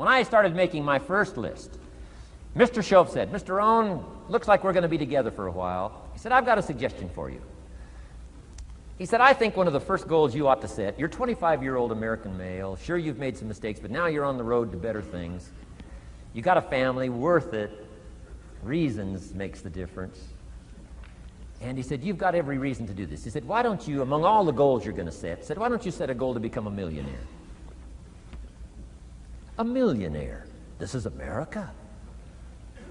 when I started making my first list, Mr. Shoaff said, Mr. Rohn, looks like we're going to be together for a while. He said, I've got a suggestion for you. He said, I think one of the first goals you ought to set, you're a 25-year-old American male, sure you've made some mistakes, but now you're on the road to better things. You got a family, worth it. Reasons makes the difference. And he said, you've got every reason to do this. He said, why don't you, among all the goals you're going to set, why don't you set a goal to become a millionaire? A millionaire. This is America.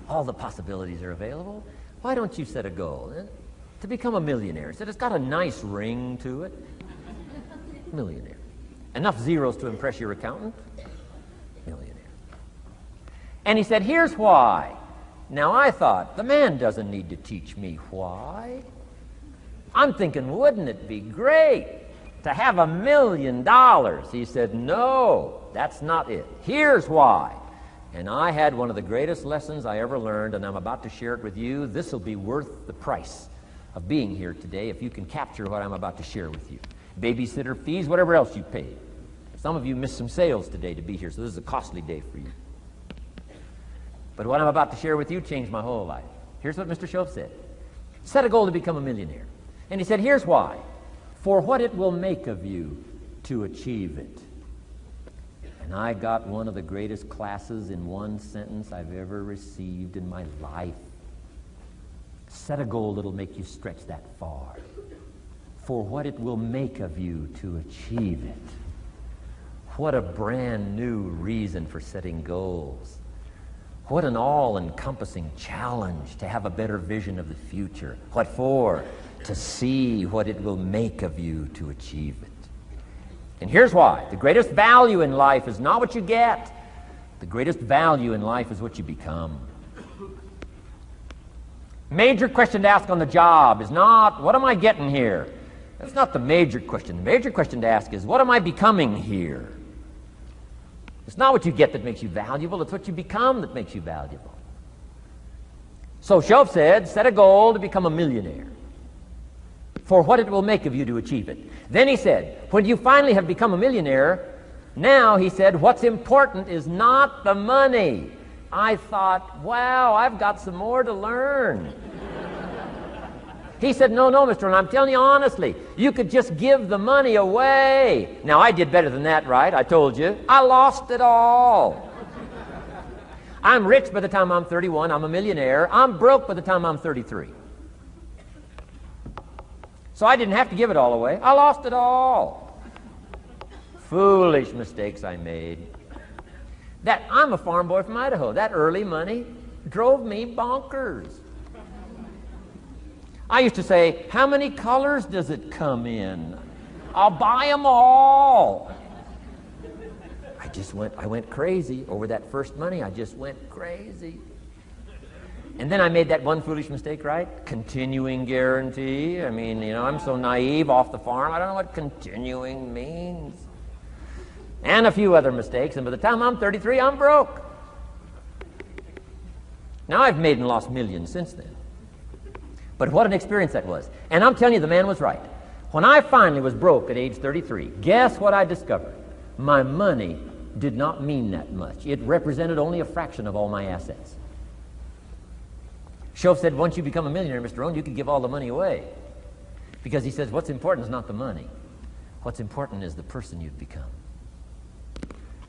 All the possibilities are available. Why don't you set a goal to become a millionaire? He said, it's got a nice ring to it. Millionaire. Enough zeros to impress your accountant? Millionaire. And he said, here's why. Now I thought, the man doesn't need to teach me why. I'm thinking, wouldn't it be great to have $1 million? He said, no, that's not it. Here's why. And I had one of the greatest lessons I ever learned, and I'm about to share it with you. This will be worth the price of being here today if you can capture what I'm about to share with you. Babysitter fees, whatever else you paid. Some of you missed some sales today to be here, so this is a costly day for you. But what I'm about to share with you changed my whole life. Here's what Mr. Shoaff said. Set a goal to become a millionaire. And he said, here's why. For what it will make of you to achieve it. And I got one of the greatest classes in one sentence I've ever received in my life. Set a goal that'll make you stretch that far. For what it will make of you to achieve it. What a brand new reason for setting goals. What an all-encompassing challenge to have a better vision of the future. What for? To see what it will make of you to achieve it. And here's why. The greatest value in life is not what you get. The greatest value in life is what you become. Major question to ask on the job is not, what am I getting here? That's not the major question. The major question to ask is, what am I becoming here? It's not what you get that makes you valuable, it's what you become that makes you valuable. So Shoaff said, set a goal to become a millionaire. For what it will make of you to achieve it. Then he said, when you finally have become a millionaire, now, he said, what's important is not the money. I thought, wow, I've got some more to learn. He said, no, Mr. Rohn, I'm telling you honestly, you could just give the money away. Now, I did better than that, right? I told you. I lost it all. I'm rich by the time I'm 31. I'm a millionaire. I'm broke by the time I'm 33. So I didn't have to give it all away. I lost it all. Foolish mistakes I made. I'm a farm boy from Idaho. That early money drove me bonkers. I used to say, how many colors does it come in? I'll buy them all. I went crazy over that first money. I just went crazy. And then I made that one foolish mistake, right? Continuing guarantee. I mean, I'm so naive off the farm. I don't know what continuing means. And a few other mistakes. And by the time I'm 33, I'm broke. Now, I've made and lost millions since then. But what an experience that was. And I'm telling you, the man was right. When I finally was broke at age 33, guess what I discovered? My money did not mean that much. It represented only a fraction of all my assets. Shoaff said, once you become a millionaire, Mr. Rohn, you can give all the money away. Because he says, what's important is not the money. What's important is the person you've become.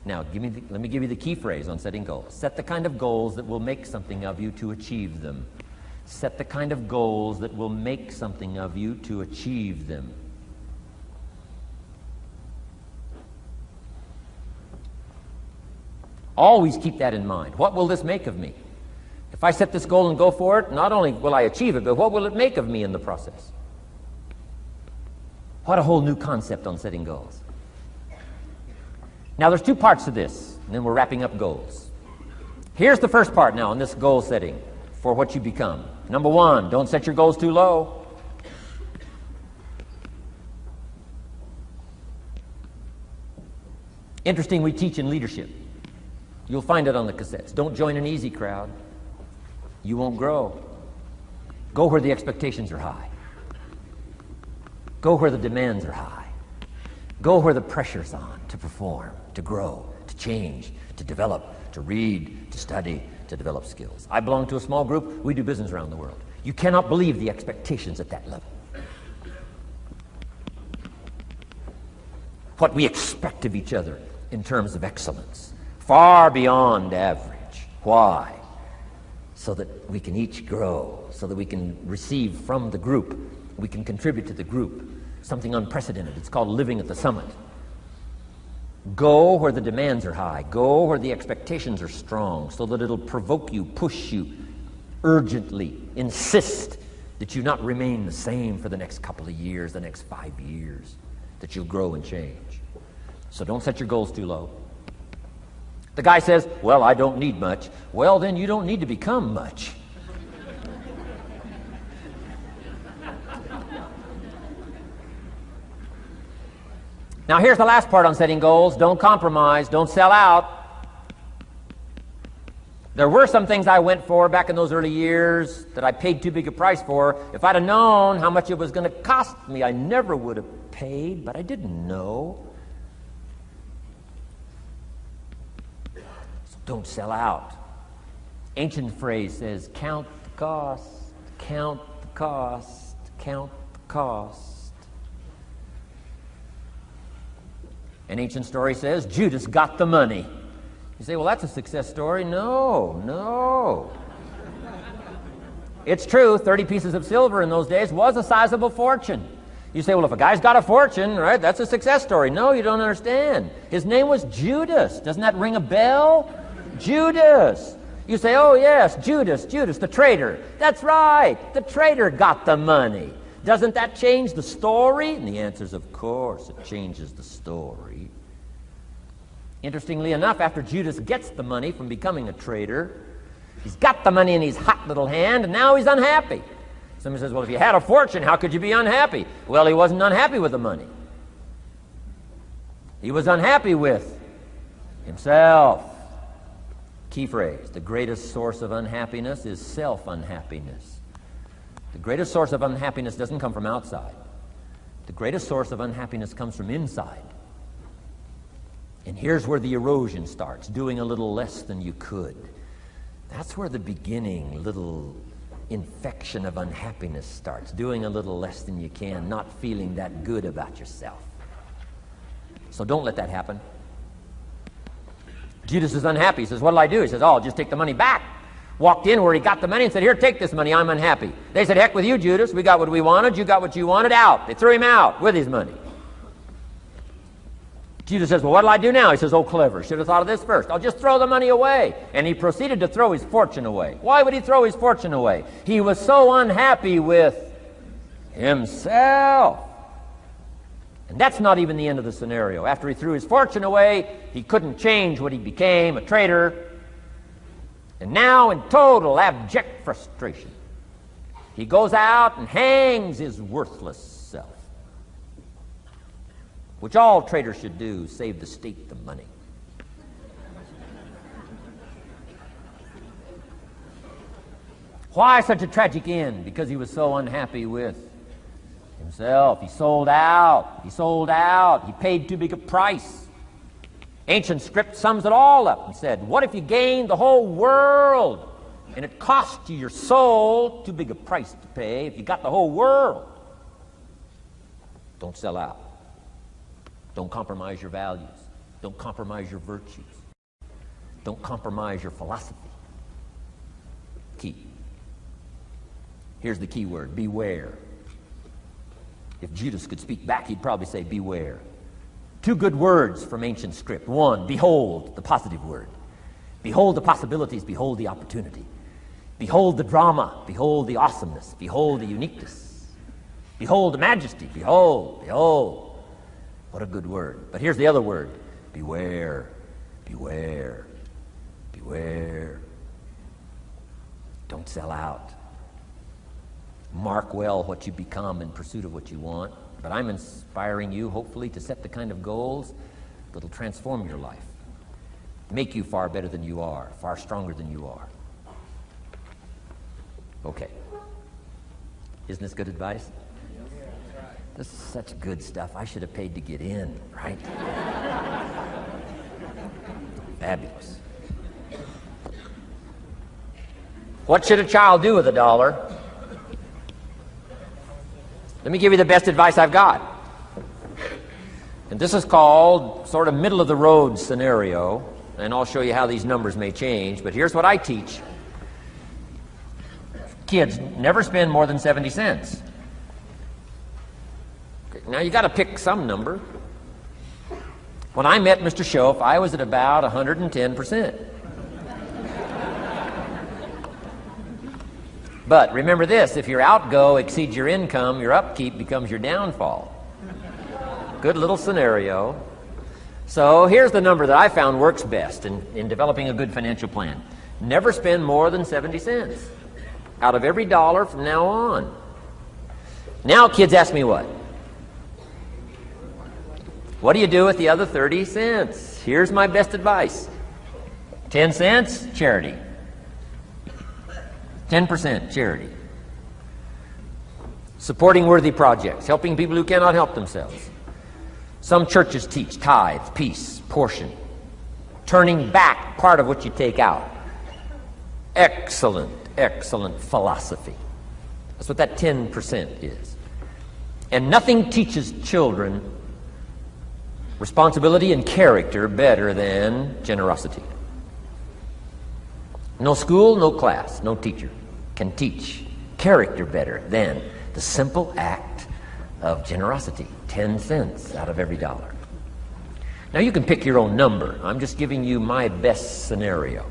Now, let me give you the key phrase on setting goals. Set the kind of goals that will make something of you to achieve them. Set the kind of goals that will make something of you to achieve them. Always keep that in mind. What will this make of me? If I set this goal and go for it, not only will I achieve it, but what will it make of me in the process? What a whole new concept on setting goals. Now, there's two parts to this, and then we're wrapping up goals. Here's the first part now in this goal setting for what you become. Number one, don't set your goals too low. Interesting, we teach in leadership. You'll find it on the cassettes. Don't join an easy crowd. You won't grow. Go where the expectations are high. Go where the demands are high. Go where the pressure's on to perform, to grow, to change, to develop, to read, to study, to develop skills. I belong to a small group. We do business around the world. You cannot believe the expectations at that level. What we expect of each other in terms of excellence, far beyond average. Why? So that we can each grow, so that we can receive from the group, we can contribute to the group, something unprecedented. It's called living at the summit. Go where the demands are high. Go where the expectations are strong, so that it'll provoke you, push you, urgently insist that you not remain the same for the next couple of years, the next 5 years, that you'll grow and change. So don't set your goals too low. The guy says, well, I don't need much. Well, then you don't need to become much. Now, here's the last part on setting goals. Don't compromise. Don't sell out. There were some things I went for back in those early years that I paid too big a price for. If I'd have known how much it was going to cost me, I never would have paid, but I didn't know. So don't sell out. Ancient phrase says, count the cost, count the cost, count the cost. An ancient story says, Judas got the money. You say, well, that's a success story. No. It's true, 30 pieces of silver in those days was a sizable fortune. You say, well, if a guy's got a fortune, right, that's a success story. No, you don't understand. His name was Judas. Doesn't that ring a bell? Judas. You say, oh, yes, Judas, the traitor. That's right, the traitor got the money. Doesn't that change the story? And the answer is, of course, it changes the story. Interestingly enough, after Judas gets the money from becoming a traitor, he's got the money in his hot little hand, and now he's unhappy. Somebody says, well, if you had a fortune, how could you be unhappy? Well, he wasn't unhappy with the money. He was unhappy with himself. Key phrase, the greatest source of unhappiness is self-unhappiness. The greatest source of unhappiness doesn't come from outside. The greatest source of unhappiness comes from inside. And here's where the erosion starts, doing a little less than you could. That's where the beginning little infection of unhappiness starts, doing a little less than you can, not feeling that good about yourself. So don't let that happen. Judas is unhappy. He says, what'll I do? He says, oh, I'll just take the money back. Walked in where he got the money and said, here, take this money, I'm unhappy. They said, heck with you, Judas. We got what we wanted, you got what you wanted, out. They threw him out with his money. Judas says, well, what'll I do now? He says, oh, clever. Should have thought of this first. I'll just throw the money away. And he proceeded to throw his fortune away. Why would he throw his fortune away? He was so unhappy with himself. And that's not even the end of the scenario. After he threw his fortune away, he couldn't change what he became, a traitor. And now, in total abject frustration, he goes out and hangs his worthless self. Which all traitors should do, save the state the money. Why such a tragic end? Because he was so unhappy with himself. He sold out. He paid too big a price. Ancient script sums it all up and said, what if you gained the whole world and it cost you your soul? Too big a price to pay if you got the whole world. Don't sell out. Don't compromise your values. Don't compromise your virtues. Don't compromise your philosophy. Key. Here's the key word, beware. If Judas could speak back, he'd probably say beware. Two good words from ancient script. One, behold, the positive word. Behold the possibilities, behold the opportunity. Behold the drama, behold the awesomeness, behold the uniqueness. Behold the majesty, behold. What a good word. But here's the other word. Beware, beware, beware. Don't sell out. Mark well what you become in pursuit of what you want. But I'm inspiring you, hopefully, to set the kind of goals that'll transform your life. Make you far better than you are, far stronger than you are. Okay. Isn't this good advice? This is such good stuff. I should have paid to get in, right? Fabulous. What should a child do with $1? Let me give you the best advice I've got. And this is called sort of middle of the road scenario, and I'll show you how these numbers may change, but here's what I teach. Kids, never spend more than 70 cents. Okay, now you got to pick some number. When I met Mr. Schoaf, I was at about 110%. But remember this, if your outgo exceeds your income, your upkeep becomes your downfall. Good little scenario. So here's the number that I found works best in developing a good financial plan. Never spend more than 70 cents out of every dollar from now on. Now kids ask me what? What do you do with the other 30 cents? Here's my best advice. 10 cents, charity. 10% charity. Supporting worthy projects, helping people who cannot help themselves. Some churches teach tithe, peace, portion. Turning back part of what you take out. Excellent, excellent philosophy. That's what that 10% is. And nothing teaches children responsibility and character better than generosity. No school, no class, no teacher can teach character better than the simple act of generosity. 10 cents out of every dollar. Now you can pick your own number. I'm just giving you my best scenario.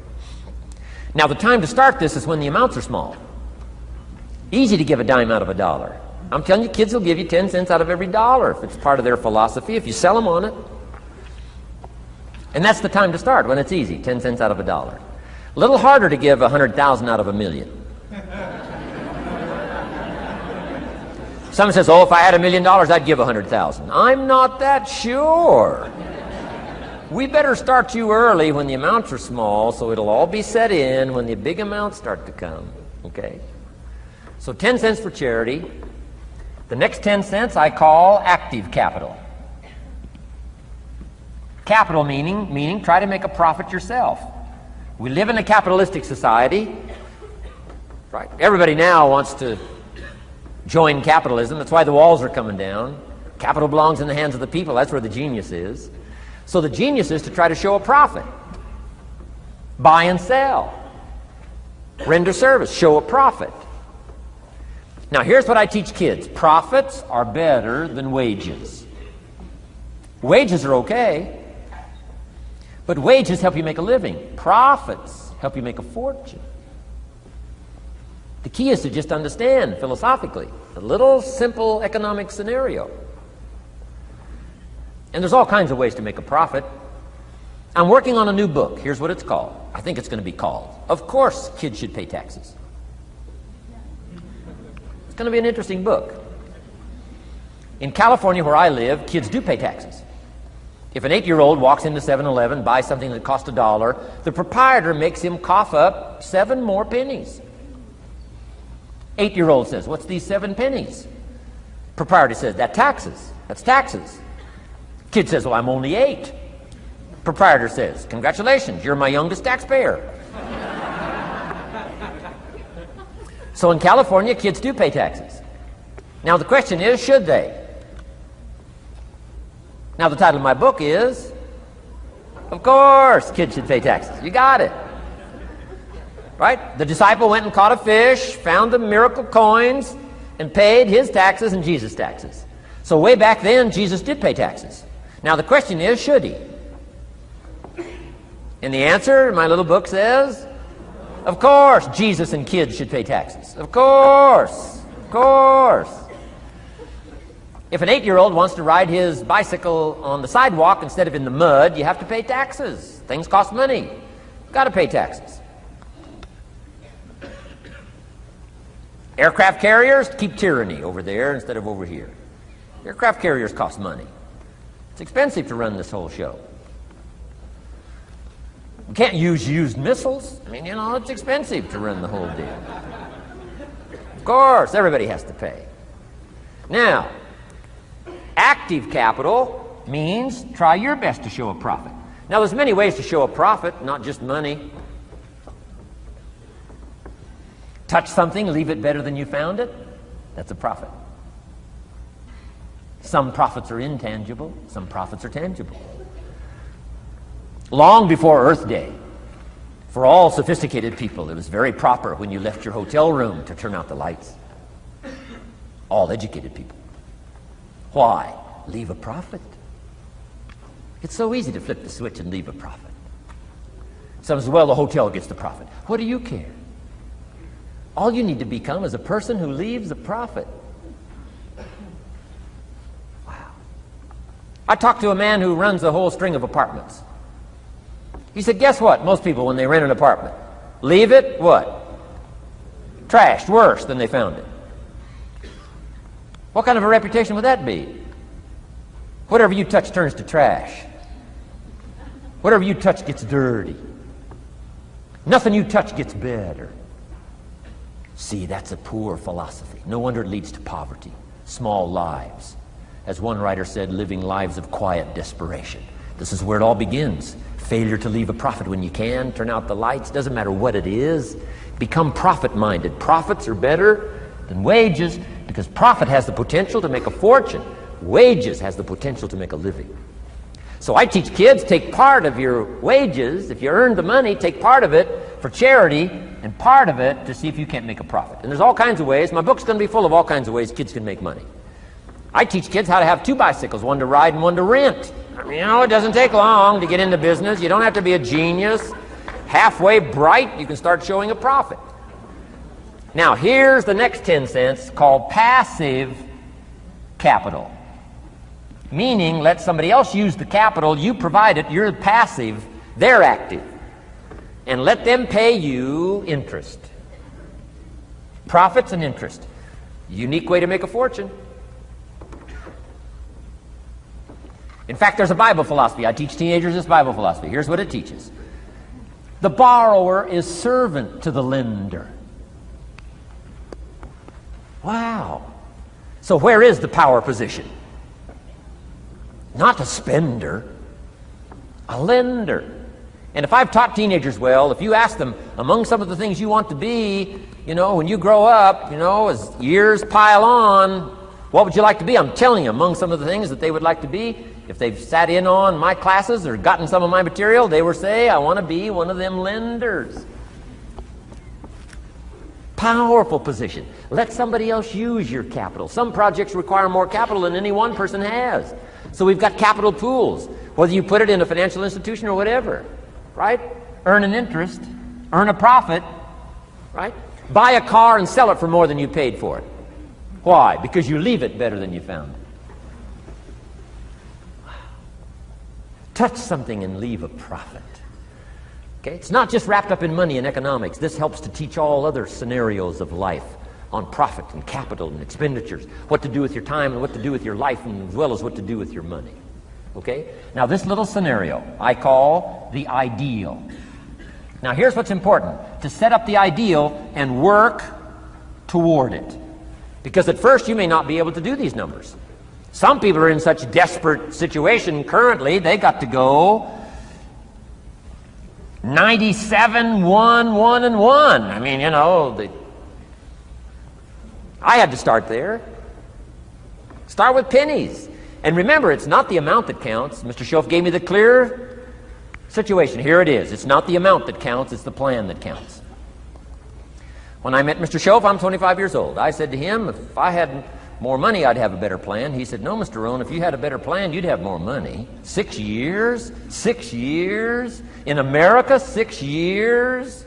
Now the time to start this is when the amounts are small. Easy to give a dime out of $1. I'm telling you, kids will give you 10 cents out of every dollar if it's part of their philosophy, if you sell them on it. And that's the time to start, when it's easy, 10 cents out of $1. A little harder to give 100,000 out of $1 million. Someone says, oh, if I had $1 million, I'd give 100,000. I'm not that sure. We better start you early when the amounts are small, so it'll all be set in when the big amounts start to come. Okay? So 10 cents for charity. The next 10 cents I call active capital. Capital meaning try to make a profit yourself. We live in a capitalistic society. Right? Everybody now wants to join capitalism. That's why the walls are coming down. Capital belongs in the hands of the people. That's where the genius is. So the genius is to try to show a profit. Buy and sell. Render service. Show a profit. Now here's what I teach kids. Profits are better than wages. Wages are okay, but wages help you make a living. Profits help you make a fortune. The key is to just understand philosophically a little simple economic scenario. And there's all kinds of ways to make a profit. I'm working on a new book. Here's what it's called. I think it's going to be called, Of Course Kids Should Pay Taxes. It's going to be an interesting book. In California, where I live, kids do pay taxes. If an 8-year-old walks into 7-Eleven, buys something that costs $1, the proprietor makes him cough up 7 more pennies. 8-year-old says, what's these 7 pennies? Proprietor says, that's taxes. That's taxes. Kid says, well, I'm only 8. Proprietor says, congratulations, you're my youngest taxpayer. So in California, kids do pay taxes. Now the question is, should they? Now the title of my book is, Of Course Kids Should Pay Taxes. You got it. Right? The disciple went and caught a fish, found the miracle coins, and paid his taxes and Jesus' taxes. So way back then, Jesus did pay taxes. Now the question is, should he? And the answer in my little book says, of course Jesus and kids should pay taxes. Of course. Of course. If an 8-year-old wants to ride his bicycle on the sidewalk instead of in the mud, you have to pay taxes. Things cost money. You've got to pay taxes. Aircraft carriers keep tyranny over there instead of over here. Aircraft carriers cost money. It's expensive to run this whole show. We can't use used missiles. I mean, you know, it's expensive to run the whole deal. Of course, everybody has to pay. Now, active capital means try your best to show a profit. Now, there's many ways to show a profit, not just money. Touch something, leave it better than you found it. That's a profit. Some profits are intangible, some profits are tangible. Long before Earth Day, for all sophisticated people, it was very proper when you left your hotel room to turn out the lights. All educated people. Why? Leave a profit. It's so easy to flip the switch and leave a profit. Some says, well, the hotel gets the profit. What do you care? All you need to become is a person who leaves a profit. Wow. I talked to a man who runs a whole string of apartments. He said, guess what? Most people, when they rent an apartment, leave it, what? Trashed, worse than they found it. What kind of a reputation would that be? Whatever you touch turns to trash. Whatever you touch gets dirty. Nothing you touch gets better. See, that's a poor philosophy. No wonder it leads to poverty, small lives. As one writer said, living lives of quiet desperation. This is where it all begins. Failure to leave a profit when you can, turn out the lights, doesn't matter what it is. Become profit-minded. Profits are better than wages because profit has the potential to make a fortune. Wages has the potential to make a living. So I teach kids, take part of your wages. If you earn the money, take part of it for charity and part of it to see if you can't make a profit. And there's all kinds of ways. My book's going to be full of all kinds of ways kids can make money. I teach kids how to have 2 bicycles, one to ride and one to rent. I mean, it doesn't take long to get into business. You don't have to be a genius. Halfway bright, you can start showing a profit. Now, here's the next 10 cents called passive capital. Meaning, let somebody else use the capital, you provide it, you're passive, they're active. And let them pay you interest. Profits and interest. Unique way to make a fortune. In fact, there's a Bible philosophy. I teach teenagers this Bible philosophy. Here's what it teaches. The borrower is servant to the lender. Wow. So where is the power position? Not a spender, a lender. And if I've taught teenagers well, if you ask them, among some of the things you want to be, when you grow up, as years pile on, what would you like to be? I'm telling you, among some of the things that they would like to be, if they've sat in on my classes or gotten some of my material, they will say, I want to be one of them lenders. Powerful position. Let somebody else use your capital. Some projects require more capital than any one person has. So we've got capital pools, whether you put it in a financial institution or whatever, right? Earn an interest, earn a profit, right? Buy a car and sell it for more than you paid for it. Why? Because you leave it better than you found it. Touch something and leave a profit. Okay? It's not just wrapped up in money and economics. This helps to teach all other scenarios of life on profit and capital and expenditures, what to do with your time and what to do with your life, and as well as what to do with your money. Okay? Now, this little scenario I call the ideal. Now, here's what's important. To set up the ideal and work toward it. Because at first you may not be able to do these numbers. Some people are in such desperate situation currently, they got to go 97, 1, 1, and 1. I mean, I had to start there. Start with pennies. And remember, it's not the amount that counts. Mr. Schoaf gave me the clear situation. Here it is. It's not the amount that counts, it's the plan that counts. When I met Mr. Schoaf, I'm 25 years old. I said to him, if I had more money, I'd have a better plan. He said, no, Mr. Rohn, if you had a better plan, you'd have more money. 6 years? 6 years? In America, 6 years?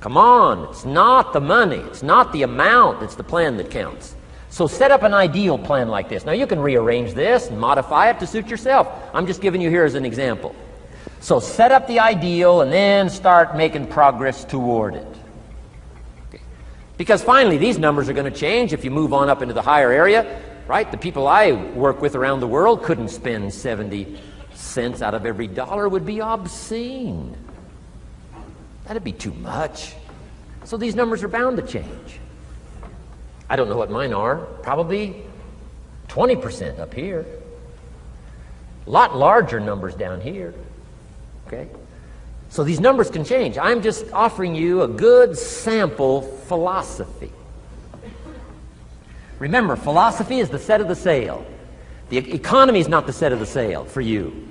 Come on, it's not the money, it's not the amount, it's the plan that counts. So set up an ideal plan like this. Now you can rearrange this and modify it to suit yourself. I'm just giving you here as an example. So set up the ideal and then start making progress toward it. Okay. Because finally these numbers are going to change if you move on up into the higher area, right? The people I work with around the world couldn't spend 70 cents out of every dollar. Would be obscene. That'd be too much. So these numbers are bound to change. I don't know what mine are. Probably 20% up here. A lot larger numbers down here. Okay? So these numbers can change. I'm just offering you a good sample philosophy. Remember, philosophy is the set of the sail. The economy is not the set of the sail for you.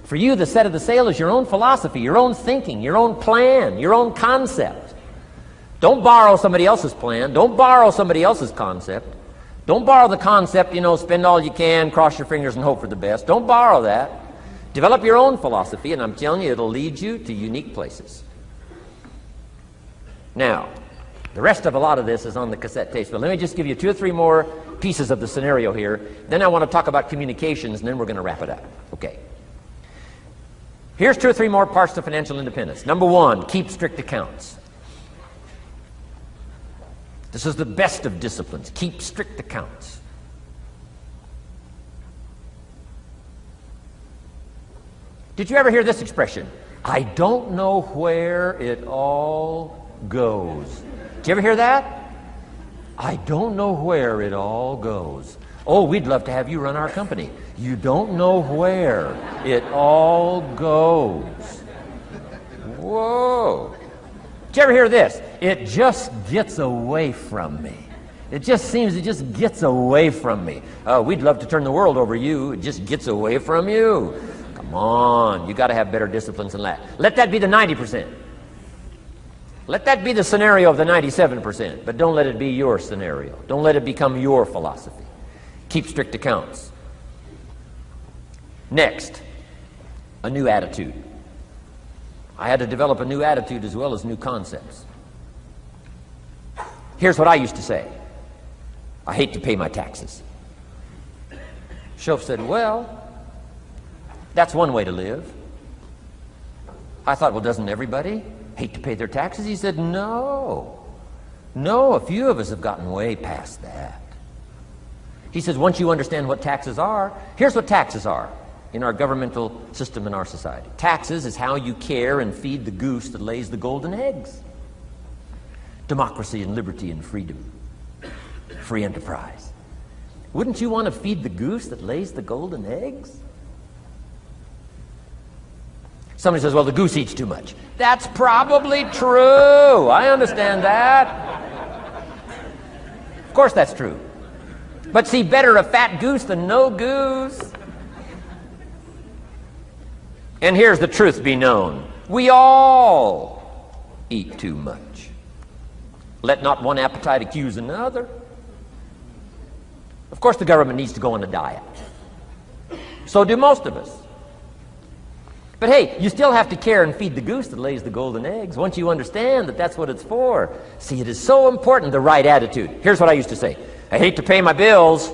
For you, the set of the sail is your own philosophy, your own thinking, your own plan, your own concept. Don't borrow somebody else's plan. Don't borrow somebody else's concept. Don't borrow the concept, spend all you can, cross your fingers and hope for the best. Don't borrow that. Develop your own philosophy, and I'm telling you, it'll lead you to unique places. Now, the rest of a lot of this is on the cassette tapes, but let me just give you 2 or 3 more pieces of the scenario here. Then I want to talk about communications, and then we're going to wrap it up. Okay. Here's 2 or 3 more parts to financial independence. Number 1, keep strict accounts. This is the best of disciplines. Keep strict accounts. Did you ever hear this expression? I don't know where it all goes. Did you ever hear that? I don't know where it all goes. Oh, we'd love to have you run our company. You don't know where it all goes. Whoa. Did you ever hear this? It just gets away from me. It just gets away from me. Oh, we'd love to turn the world over you. It just gets away from you. Come on, you got to have better disciplines than that. Let that be the 90%. Let that be the scenario of the 97%, but don't let it be your scenario. Don't let it become your philosophy. Keep strict accounts. Next, a new attitude. I had to develop a new attitude as well as new concepts. Here's what I used to say. I hate to pay my taxes. Shoaff said, well, that's one way to live. I thought, well, doesn't everybody hate to pay their taxes? He said, no. No, a few of us have gotten way past that. He says, once you understand what taxes are, here's what taxes are in our governmental system in our society. Taxes is how you care and feed the goose that lays the golden eggs. Democracy and liberty and freedom. Free enterprise. Wouldn't you want to feed the goose that lays the golden eggs? Somebody says, well, the goose eats too much. That's probably true. I understand that. Of course that's true. But see, better a fat goose than no goose. And here's the truth be known. We all eat too much. Let not one appetite accuse another. Of course the government needs to go on a diet. So do most of us. But hey, you still have to care and feed the goose that lays the golden eggs once you understand that that's what it's for. See, it is so important, the right attitude. Here's what I used to say. I hate to pay my bills.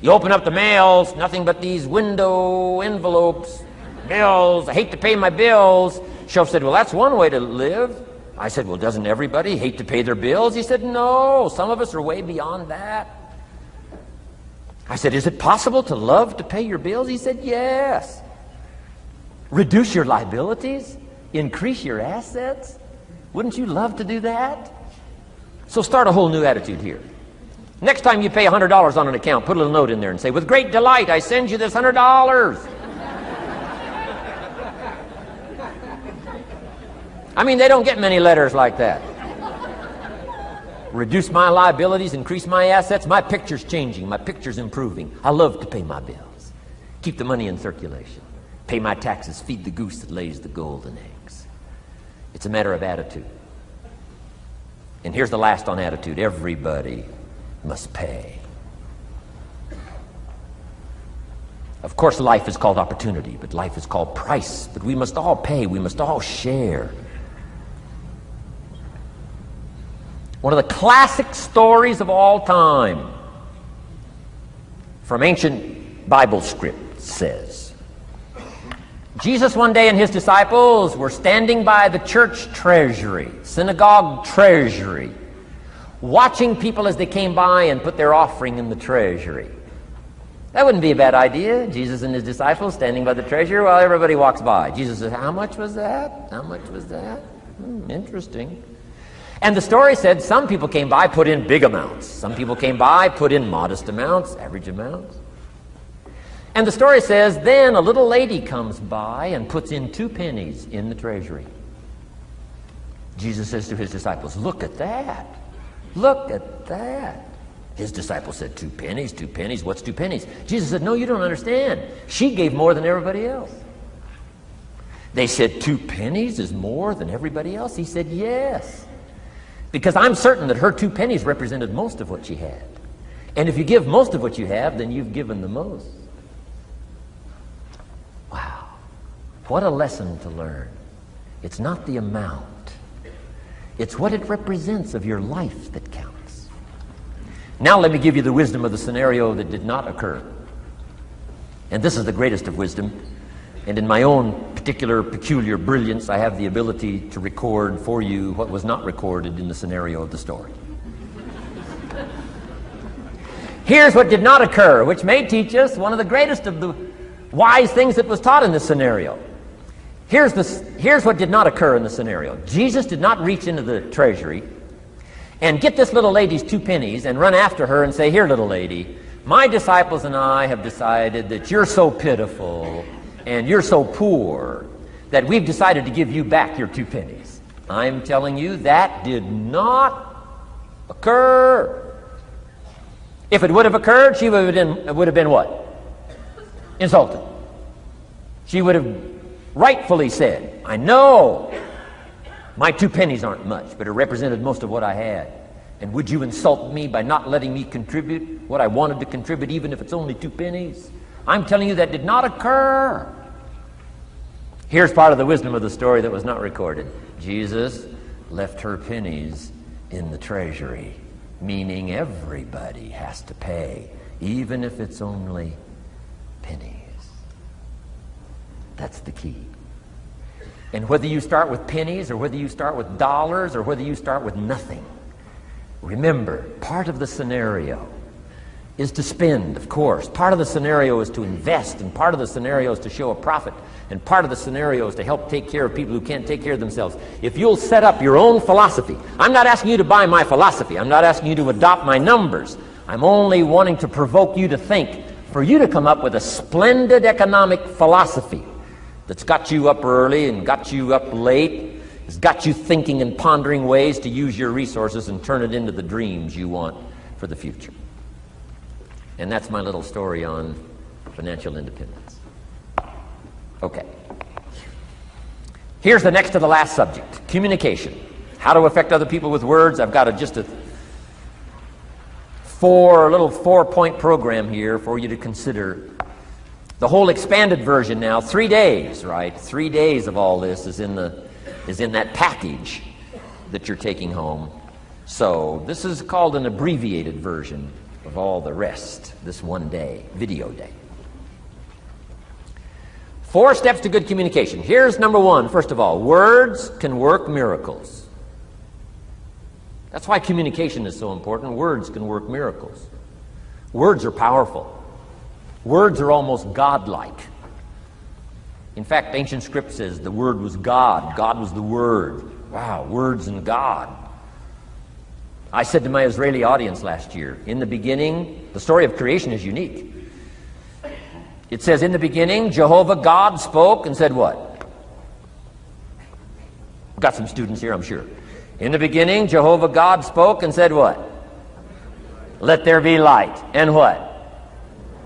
You open up the mails, nothing but these window envelopes, bills. I hate to pay my bills. Shoaff said, well, that's one way to live. I said, well, doesn't everybody hate to pay their bills? He said, no, some of us are way beyond that. I said, is it possible to love to pay your bills? He said, yes. Reduce your liabilities? Increase your assets? Wouldn't you love to do that? So start a whole new attitude here. Next time you pay $100 on an account, put a little note in there and say, with great delight, I send you this $100. I mean, they don't get many letters like that. Reduce my liabilities, increase my assets. My picture's changing. My picture's improving. I love to pay my bills. Keep the money in circulation. Pay my taxes, feed the goose that lays the golden eggs. It's a matter of attitude. And here's the last on attitude. Everybody must pay. Of course, life is called opportunity, but life is called price. But we must all pay. We must all share. One of the classic stories of all time from ancient Bible script says, Jesus one day and his disciples were standing by the church treasury, synagogue treasury, watching people as they came by and put their offering in the treasury. That wouldn't be a bad idea. Jesus and his disciples standing by the treasury while everybody walks by. Jesus says, how much was that? How much was that? Interesting. And the story said some people came by, put in big amounts. Some people came by, put in modest amounts, average amounts. And the story says, then a little lady comes by and puts in 2 pennies in the treasury. Jesus says to his disciples, look at that. Look at that. His disciples said, 2 pennies, 2 pennies, what's 2 pennies? Jesus said, no, you don't understand. She gave more than everybody else. They said, 2 pennies is more than everybody else? He said, yes. Because I'm certain that her 2 pennies represented most of what she had. And if you give most of what you have, then you've given the most. Wow. What a lesson to learn. It's not the amount. It's what it represents of your life that counts. Now let me give you the wisdom of the scenario that did not occur. And this is the greatest of wisdom. And in my own particular peculiar brilliance, I have the ability to record for you what was not recorded in the scenario of the story. Here's what did not occur, which may teach us one of the greatest of the wise things that was taught in this scenario. Here's what did not occur in the scenario. Jesus did not reach into the treasury and get this little lady's 2 pennies and run after her and say, here, little lady, my disciples and I have decided that you're so pitiful and you're so poor that we've decided to give you back your 2 pennies. I'm telling you, that did not occur. If it would have occurred, she would have been what? Insulted. She would have rightfully said, I know my 2 pennies aren't much, but it represented most of what I had. And would you insult me by not letting me contribute what I wanted to contribute, even if it's only 2 pennies? I'm telling you that did not occur. Here's part of the wisdom of the story that was not recorded. Jesus left her pennies in the treasury, meaning everybody has to pay, even if it's only pennies. That's the key. And whether you start with pennies or whether you start with dollars or whether you start with nothing, remember, part of the scenario is to spend, of course. Part of the scenario is to invest, and part of the scenario is to show a profit, and part of the scenario is to help take care of people who can't take care of themselves. If you'll set up your own philosophy, I'm not asking you to buy my philosophy. I'm not asking you to adopt my numbers. I'm only wanting to provoke you to think, for you to come up with a splendid economic philosophy that's got you up early and got you up late, has got you thinking and pondering ways to use your resources and turn it into the dreams you want for the future. And that's my little story on financial independence. Okay. Here's the next to the last subject, communication. How to affect other people with words. I've got a little 4-point program here for you to consider. The whole expanded version now, 3 days, right? 3 days of all this is in that package that you're taking home. So this is called an abbreviated version of all the rest, this 1 day, video day. 4 steps to good communication. Here's number 1, first of all, words can work miracles. That's why communication is so important. Words can work miracles. Words are powerful. Words are almost godlike. In fact, ancient script says the Word was God. God was the Word. Wow, words and God. I said to my Israeli audience last year, in the beginning, the story of creation is unique. It says, in the beginning, Jehovah God spoke and said what? Got some students here, I'm sure. In the beginning, Jehovah God spoke and said what? Let there be light. And what?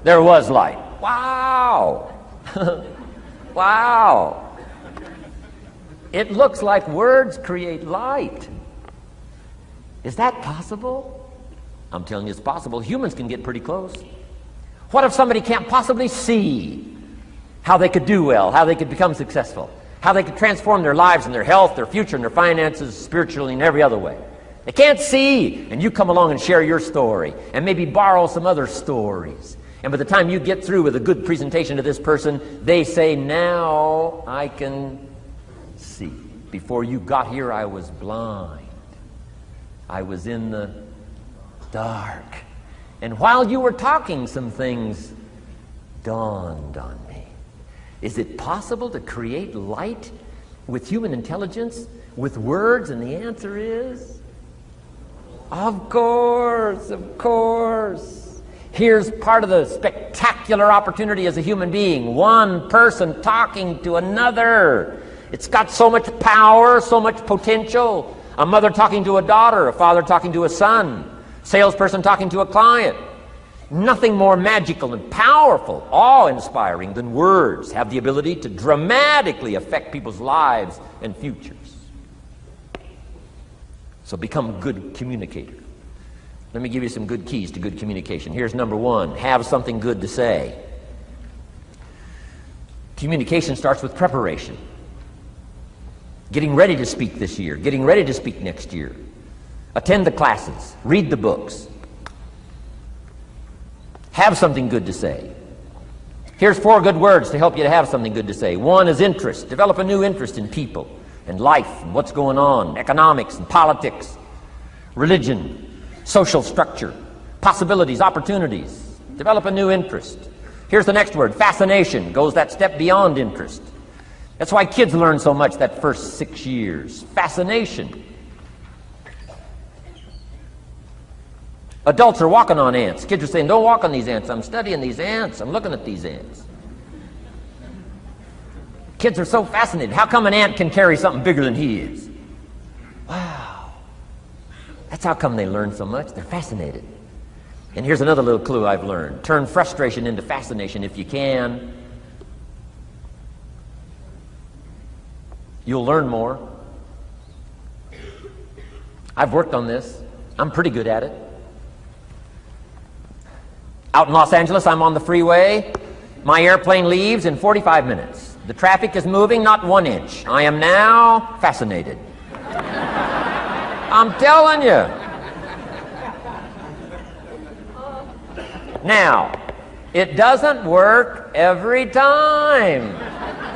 There was light. Wow. Wow. It looks like words create light. Is that possible? I'm telling you it's possible. Humans can get pretty close. What if somebody can't possibly see how they could do well, how they could become successful, how they could transform their lives and their health, their future, and their finances, spiritually, and every other way? They can't see, and you come along and share your story, and maybe borrow some other stories. And by the time you get through with a good presentation to this person, they say, now I can see. Before you got here, I was blind. I was in the dark. And while you were talking, some things dawned on me. Is it possible to create light with human intelligence, with words? And the answer is, of course, of course. Here's part of the spectacular spectacular opportunity as a human being. One person talking to another. It's got so much power, so much potential. A mother talking to a daughter, a father talking to a son, salesperson talking to a client. Nothing more magical and powerful, awe-inspiring than words have the ability to dramatically affect people's lives and futures. So become a good communicator. Let me give you some good keys to good communication. Here's number one: have something good to say. Communication starts with preparation. Getting ready to speak this year, getting ready to speak next year. Attend the classes, read the books. Have something good to say. Here's 4 good words to help you to have something good to say. One is interest. Develop a new interest in people and life and what's going on, economics and politics, religion, social structure, possibilities, opportunities. Develop a new interest. Here's the next word: fascination. Goes that step beyond interest. That's why kids learn so much that first 6 years. Fascination. Adults are walking on ants. Kids are saying, don't walk on these ants. I'm studying these ants. I'm looking at these ants. Kids are so fascinated. How come an ant can carry something bigger than he is? Wow. That's how come they learn so much. They're fascinated. And here's another little clue I've learned. Turn frustration into fascination if you can. You'll learn more. I've worked on this. I'm pretty good at it. Out in Los Angeles, I'm on the freeway. My airplane leaves in 45 minutes. The traffic is moving not 1 inch. I am now fascinated. I'm telling you. Now, it doesn't work every time.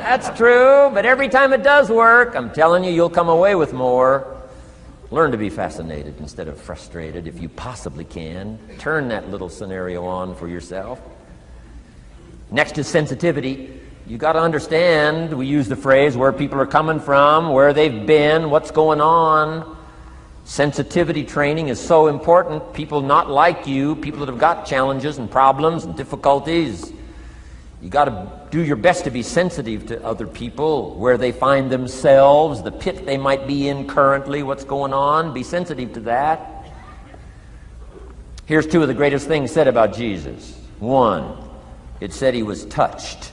That's true, but every time it does work, I'm telling you, you'll come away with more. Learn to be fascinated instead of frustrated if you possibly can. Turn that little scenario on for yourself. Next is sensitivity. You got to understand, we use the phrase, where people are coming from, where they've been, what's going on. Sensitivity training is so important. People not like you, people that have got challenges and problems and difficulties, you got to do your best to be sensitive to other people, where they find themselves, the pit they might be in currently, what's going on. Be sensitive to that. Here's 2 of the greatest things said about Jesus. 1, it said he was touched.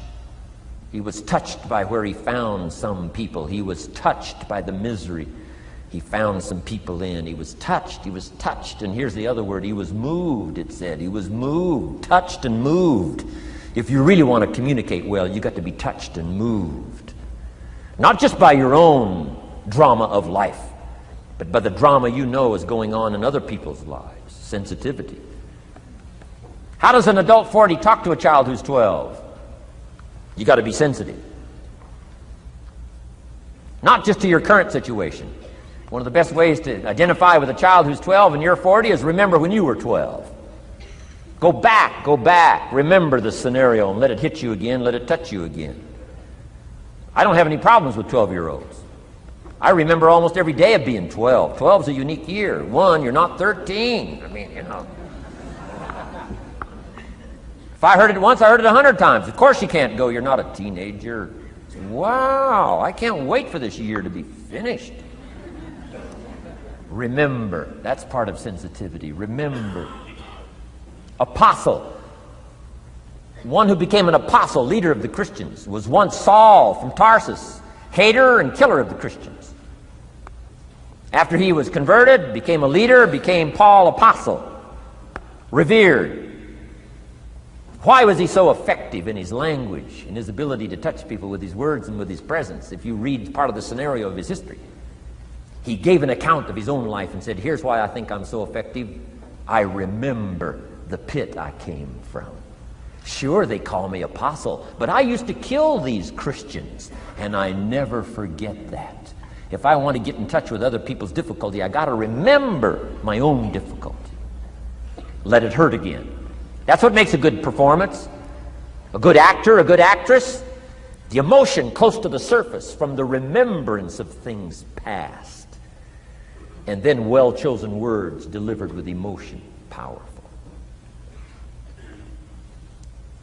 He was touched by where he found some people. He was touched by the misery he found some people in. He was touched. He was touched. And here's the other word. He was moved, it said. He was moved, touched and moved. If you really want to communicate well, you got to be touched and moved. Not just by your own drama of life, but by the drama you know is going on in other people's lives. Sensitivity. How does an adult 40 talk to a child who's 12? You got to be sensitive. Not just to your current situation. One of the best ways to identify with a child who's 12 and you're 40 is remember when you were 12. Go back, remember the scenario and let it hit you again, let it touch you again. I don't have any problems with 12-year-olds. I remember almost every day of being 12. 12's a unique year. 1, you're not 13. I mean, you know. If I heard it once, I heard it 100 times. Of course you can't go, you're not a teenager. Wow, I can't wait for this year to be finished. Remember, that's part of sensitivity. Remember. Apostle. One who became an apostle, leader of the Christians, was once Saul from Tarsus, hater and killer of the Christians. After he was converted, became a leader, became Paul apostle, revered. Why was he so effective in his language, in his ability to touch people with his words and with his presence? If you read part of the scenario of his history, he gave an account of his own life and said, here's why I think I'm so effective. I remember the pit I came from. Sure, they call me apostle, but I used to kill these Christians, and I never forget that. If I want to get in touch with other people's difficulty, I got to remember my own difficulty. Let it hurt again. That's what makes a good performance. A good actor, a good actress, the emotion close to the surface from the remembrance of things past, and then well-chosen words delivered with emotion, powerful.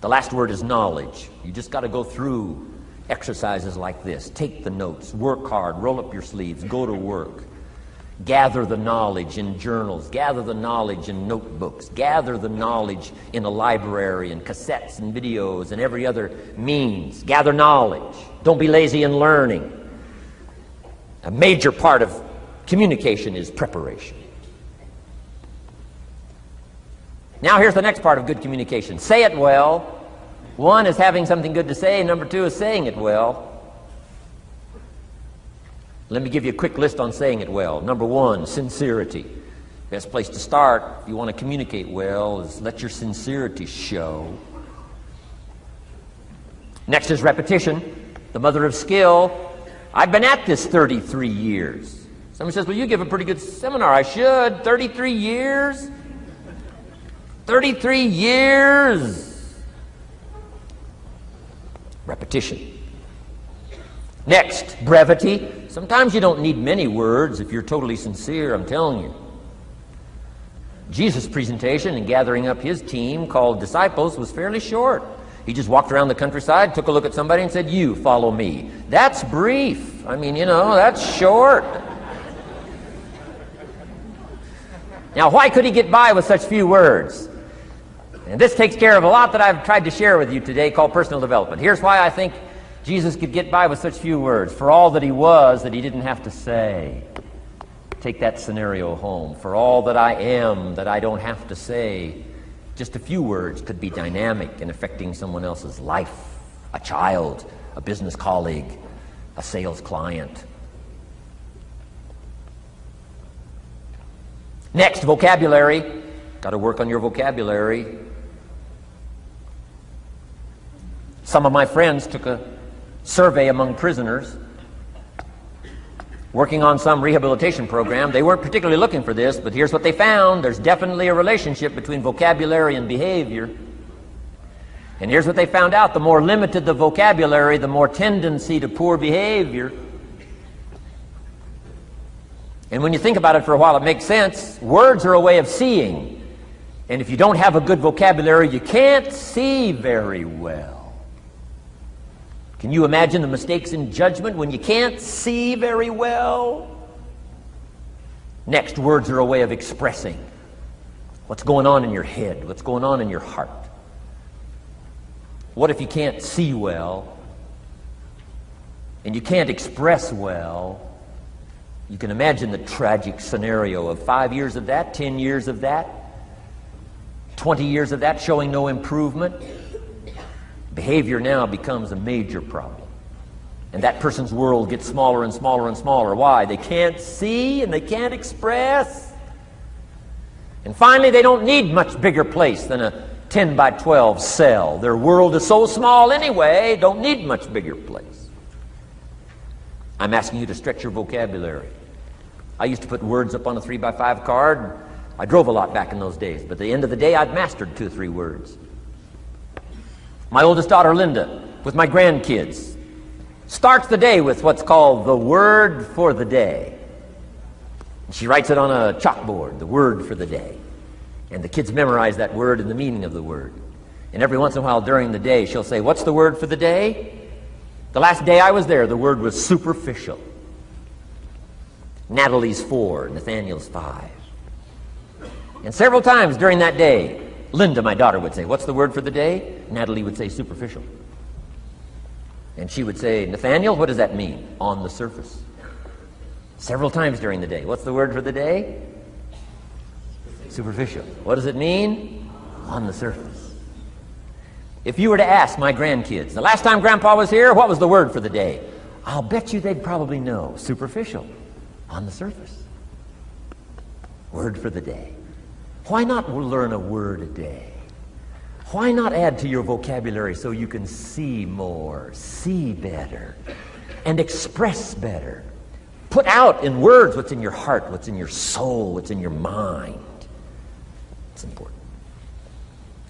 The last word is knowledge. You just got to go through exercises like this. Take the notes, work hard, roll up your sleeves, go to work. Gather the knowledge in journals, gather the knowledge in notebooks, gather the knowledge in a library and cassettes and videos and every other means. Gather knowledge. Don't be lazy in learning. A major part of communication is preparation. Now here's the next part of good communication. Say it well. One is having something good to say. Number two is saying it well. Let me give you a quick list on saying it well. Number one, sincerity. Best place to start if you want to communicate well is let your sincerity show. Next is repetition, the mother of skill. I've been at this 33 years. Someone says, well, you give a pretty good seminar. I should. 33 years? 33 years. Repetition. Next, brevity. Sometimes you don't need many words if you're totally sincere, I'm telling you. Jesus' presentation in gathering up his team called disciples was fairly short. He just walked around the countryside, took a look at somebody and said, you follow me. That's brief. I mean, that's short. Now, why could he get by with such few words? And this takes care of a lot that I've tried to share with you today called personal development. Here's why I think Jesus could get by with such few words. For all that he was, that he didn't have to say. Take that scenario home. For all that I am, that I don't have to say. Just a few words could be dynamic in affecting someone else's life. A child, a business colleague, a sales client. Next, vocabulary. Got to work on your vocabulary. Some of my friends took a survey among prisoners working on some rehabilitation program. They weren't particularly looking for this, but here's what they found. There's definitely a relationship between vocabulary and behavior. And here's what they found out. The more limited the vocabulary, the more tendency to poor behavior. And when you think about it for a while, it makes sense. Words are a way of seeing. And if you don't have a good vocabulary, you can't see very well. Can you imagine the mistakes in judgment when you can't see very well? Next, words are a way of expressing what's going on in your head, what's going on in your heart. What if you can't see well and you can't express well? You can imagine the tragic scenario of 5 years of that, 10 years of that, 20 years of that showing no improvement. Behavior now becomes a major problem. And that person's world gets smaller and smaller and smaller. Why? They can't see and they can't express. And finally, they don't need much bigger place than a 10 by 12 cell. Their world is so small anyway, don't need much bigger place. I'm asking you to stretch your vocabulary. I used to put words up on a 3 by 5 card. I drove a lot back in those days, but at the end of the day, I'd mastered 2 or 3 words. My oldest daughter, Linda, with my grandkids, starts the day with what's called the word for the day. She writes it on a chalkboard, the word for the day. And the kids memorize that word and the meaning of the word. And every once in a while during the day, she'll say, what's the word for the day? The last day I was there, the word was superficial. Natalie's 4, Nathaniel's 5. And several times during that day, Linda, my daughter, would say, what's the word for the day? Natalie would say, superficial. And she would say, Nathaniel, what does that mean? On the surface. Several times during the day. What's the word for the day? Superficial. What does it mean? On the surface. If you were to ask my grandkids, the last time Grandpa was here, what was the word for the day? I'll bet you they'd probably know. Superficial. On the surface. Word for the day. Why not learn a word a day? Why not add to your vocabulary so you can see more, see better, and express better? Put out in words what's in your heart, what's in your soul, what's in your mind. It's important.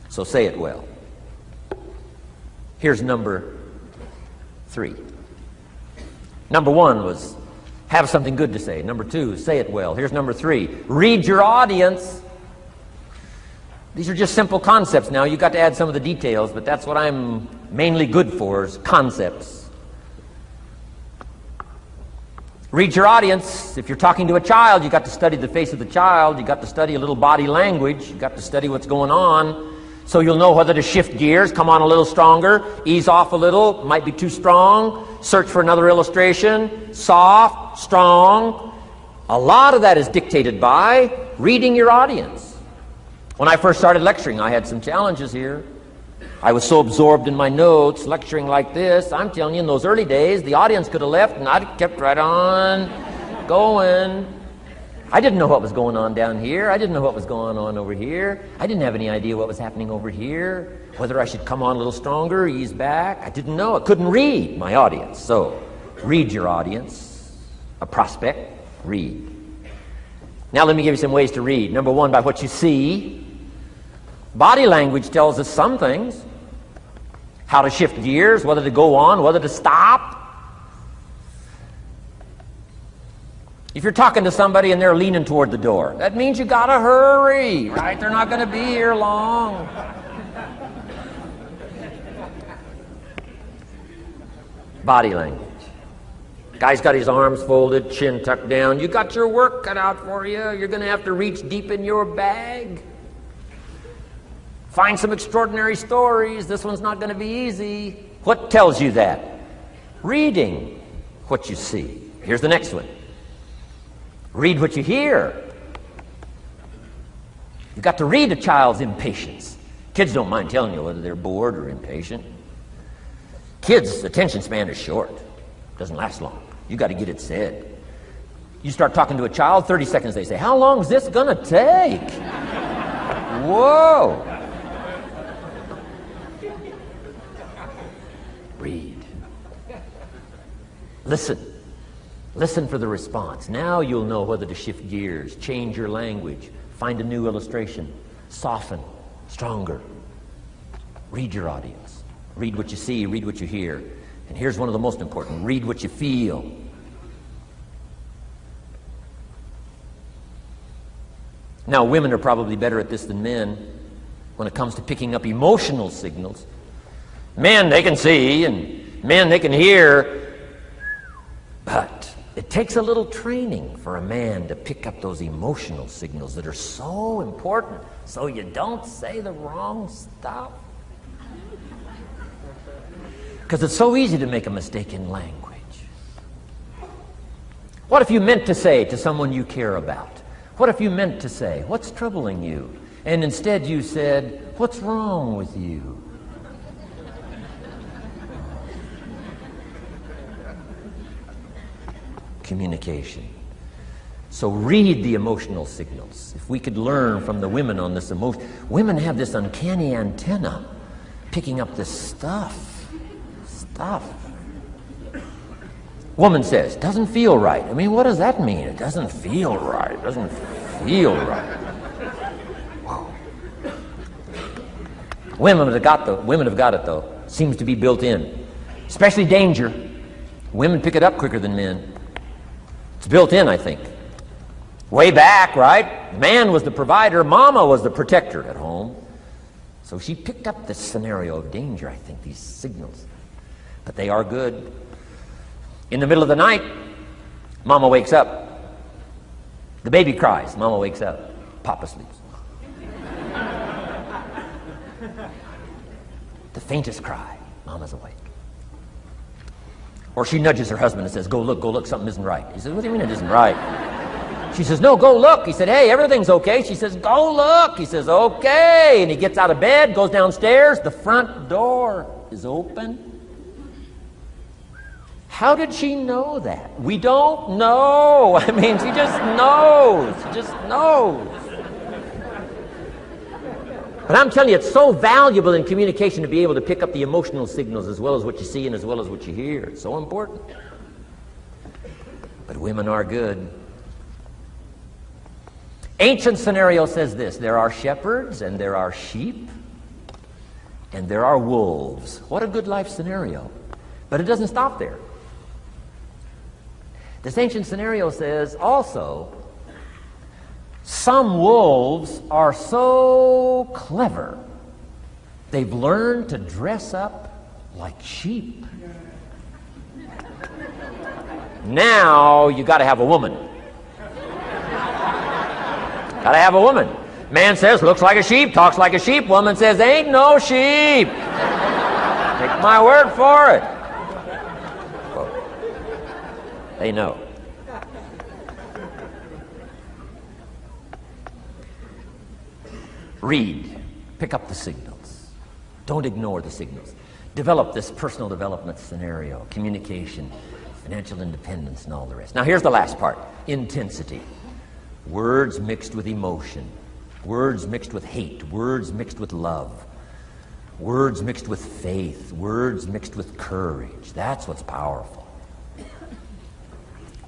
So say it well. Here's number 3. Number 1 was have something good to say. Number 2, say it well. Here's number 3. Read your audience. These are just simple concepts now. You've got to add some of the details, but that's what I'm mainly good for, is concepts. Read your audience. If you're talking to a child, you've got to study the face of the child. You've got to study a little body language. You've got to study what's going on, so you'll know whether to shift gears, come on a little stronger, ease off a little, might be too strong, search for another illustration, soft, strong. A lot of that is dictated by reading your audience. When I first started lecturing, I had some challenges here. I was so absorbed in my notes, lecturing like this. I'm telling you, in those early days, the audience could have left and I'd kept right on going. I didn't know what was going on down here. I didn't know what was going on over here. I didn't have any idea what was happening over here, whether I should come on a little stronger, ease back. I didn't know. I couldn't read my audience. So, read your audience. A prospect, read. Now let me give you some ways to read. Number one, by what you see. Body language tells us some things. How to shift gears, whether to go on, whether to stop. If you're talking to somebody and they're leaning toward the door, that means you gotta hurry, right? They're not gonna be here long. Body language. Guy's got his arms folded, chin tucked down. You got your work cut out for you. You're gonna have to reach deep in your bag. Find some extraordinary stories. This one's not going to be easy. What tells you that? Reading what you see. Here's the next one. Read what you hear. You've got to read a child's impatience. Kids don't mind telling you whether they're bored or impatient. Kids' attention span is short. Doesn't last long. You've got to get it said. You start talking to a child, 30 seconds they say, "How long is this going to take?" Whoa. Read. Listen. Listen for the response. Now you'll know whether to shift gears, change your language, find a new illustration, soften, stronger. Read your audience. Read what you see, read what you hear. And here's one of the most important. Read what you feel. Now, women are probably better at this than men when it comes to picking up emotional signals. Men, they can see, and men, they can hear, but it takes a little training for a man to pick up those emotional signals that are so important so you don't say the wrong stuff. Because it's so easy to make a mistake in language. What if you meant to say to someone you care about? What if you meant to say, "What's troubling you?" And instead you said, "What's wrong with you?" Communication. So read the emotional signals. If we could learn from the women on this emotion. Women have this uncanny antenna picking up this stuff. Woman says, "Doesn't feel right." I mean, what does that mean? It doesn't feel right. It doesn't feel right. Whoa. Women have got it though. Seems to be built in. Especially danger. Women pick it up quicker than men. It's built in, I think. Way back, right? Man was the provider, mama was the protector at home. So she picked up this scenario of danger, I think, these signals. But they are good. In the middle of the night, mama wakes up. The baby cries, mama wakes up. Papa sleeps. The faintest cry, mama's awake. Or she nudges her husband and says, go look, something isn't right. He says, "What do you mean it isn't right?" She says, "No, go look." He said, "Hey, everything's okay." She says, "Go look." He says, "Okay." And he gets out of bed, goes downstairs. The front door is open. How did she know that? We don't know. I mean, she just knows. She just knows. But I'm telling you, it's so valuable in communication to be able to pick up the emotional signals as well as what you see and as well as what you hear. It's so important. But women are good. Ancient scenario says this: there are shepherds and there are sheep and there are wolves. What a good life scenario. But it doesn't stop there. This ancient scenario says also Some wolves are so clever, they've learned to dress up like sheep. Now you got to have a woman. Got to have a woman. Man says, looks like a sheep, talks like a sheep. Woman says, ain't no sheep. Take my word for it. Well, they know. Read. Pick up the signals. Don't ignore the signals. Develop this personal development scenario, communication, financial independence, and all the rest. Now here's the last part. Intensity. Words mixed with emotion. Words mixed with hate. Words mixed with love. Words mixed with faith. Words mixed with courage. That's what's powerful.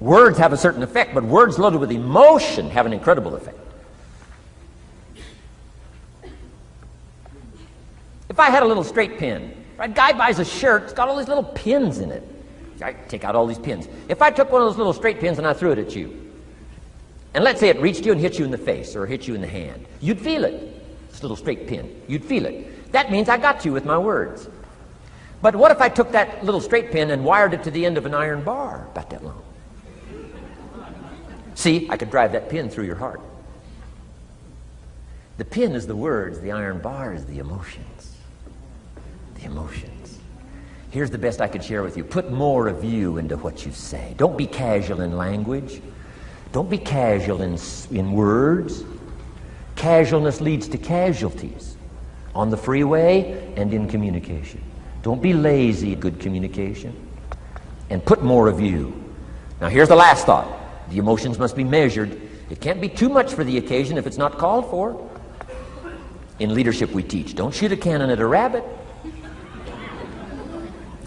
Words have a certain effect, but words loaded with emotion have an incredible effect. If I had a little straight pin, a guy buys a shirt, it's got all these little pins in it. I take out all these pins. If I took one of those little straight pins and I threw it at you, and let's say it reached you and hit you in the face or hit you in the hand, you'd feel it. This little straight pin, you'd feel it. That means I got you with my words. But what if I took that little straight pin and wired it to the end of an iron bar about that long? See, I could drive that pin through your heart. The pin is the words, the iron bar is the emotions. The emotions. Here's the best I could share with you. Put more of you into what you say. Don't be casual in language. Don't be casual in words. Casualness leads to casualties on the freeway and in communication. Don't be lazy in good communication. And put more of you. Now here's the last thought. The emotions must be measured. It can't be too much for the occasion if it's not called for. In leadership we teach, don't shoot a cannon at a rabbit.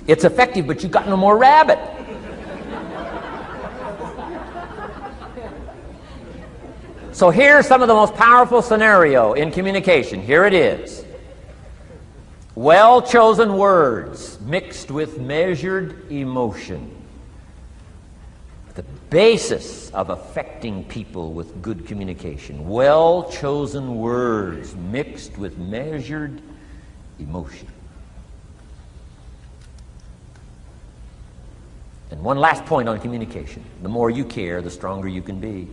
It's effective, but you got no more rabbit. So here's some of the most powerful scenario in communication. Here it is. Well-chosen words mixed with measured emotion. The basis of affecting people with good communication. Well-chosen words mixed with measured emotion. And one last point on communication. The more you care, the stronger you can be.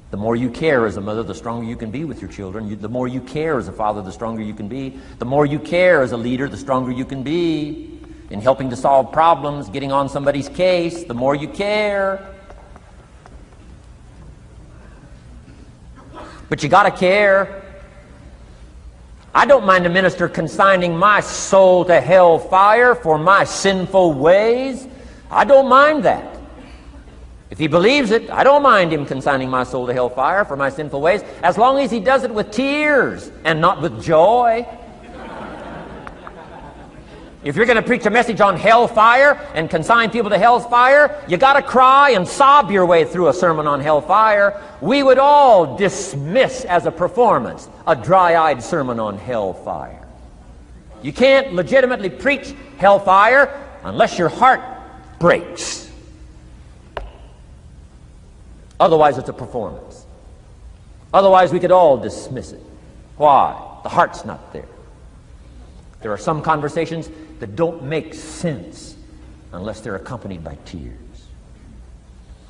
The more you care as a mother, the stronger you can be with your children. The more you care as a father, the stronger you can be. The more you care as a leader, the stronger you can be in helping to solve problems, getting on somebody's case. The more you care. But you got to care. I don't mind a minister consigning my soul to hell fire for my sinful ways. I don't mind that. If he believes it, I don't mind him consigning my soul to hellfire for my sinful ways, as long as he does it with tears and not with joy. If you're going to preach a message on hellfire and consign people to hell's fire, you got to cry and sob your way through a sermon on hellfire. We would all dismiss as a performance a dry-eyed sermon on hellfire. You can't legitimately preach hellfire unless your heart breaks. Otherwise, it's a performance. Otherwise, we could all dismiss it. Why? The heart's not there. There are some conversations that don't make sense unless they're accompanied by tears.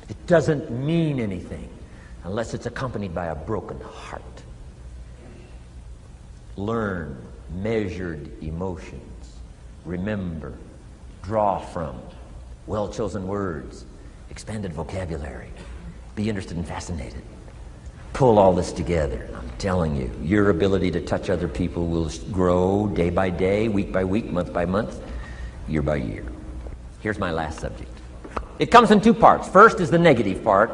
It doesn't mean anything unless it's accompanied by a broken heart. Learn measured emotions. Remember, draw from well-chosen words, expanded vocabulary. Be interested and fascinated. Pull all this together. I'm telling you, your ability to touch other people will grow day by day, week by week, month by month, year by year. Here's my last subject. It comes in two parts. First is the negative part.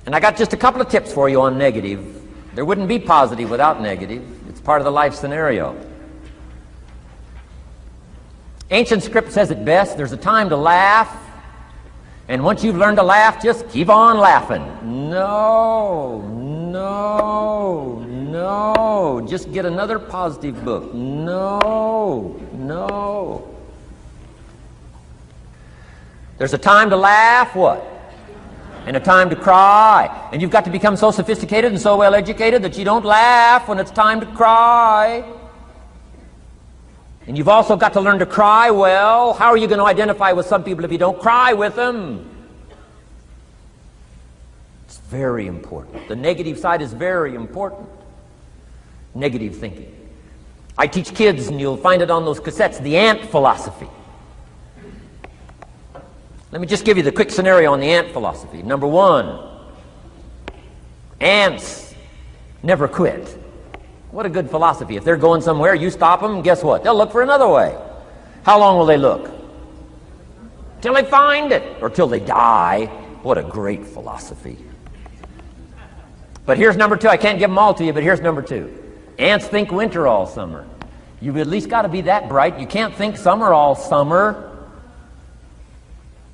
And I got just a couple of tips for you on negative. There wouldn't be positive without negative. It's part of the life scenario. Ancient script says it best. There's a time to laugh. And once you've learned to laugh, just keep on laughing. No. Just get another positive book. No. There's a time to laugh, what? and a time to cry. And you've got to become so sophisticated and so well educated that you don't laugh when it's time to cry. And you've also got to learn to cry well. How are you going to identify with some people if you don't cry with them? It's very important. The negative side is very important. Negative thinking. I teach kids, and you'll find it on those cassettes, the ant philosophy. Let me just give you the quick scenario on the ant philosophy. Number one, ants never quit. What a good philosophy. If they're going somewhere, you stop them, and guess what? They'll look for another way. How long will they look? Till they find it, or till they die. What a great philosophy. But here's number two. I can't give them all to you, but here's number two. Ants think winter all summer. You've at least got to be that bright. You can't think summer all summer.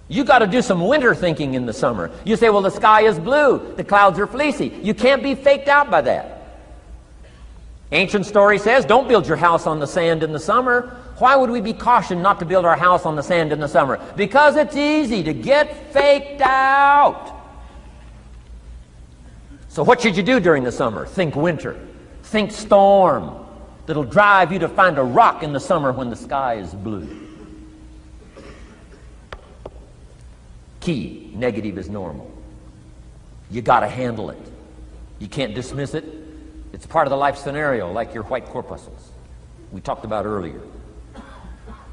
You got to do some winter thinking in the summer. You say, well, the sky is blue, the clouds are fleecy. You can't be faked out by that. Ancient story says, don't build your house on the sand in the summer. Why would we be cautioned not to build our house on the sand in the summer? Because it's easy to get faked out. So what should you do during the summer? Think winter. Think storm. That'll drive you to find a rock in the summer when the sky is blue. Key, negative is normal. You got to handle it. You can't dismiss it. It's part of the life scenario, like your white corpuscles we talked about earlier.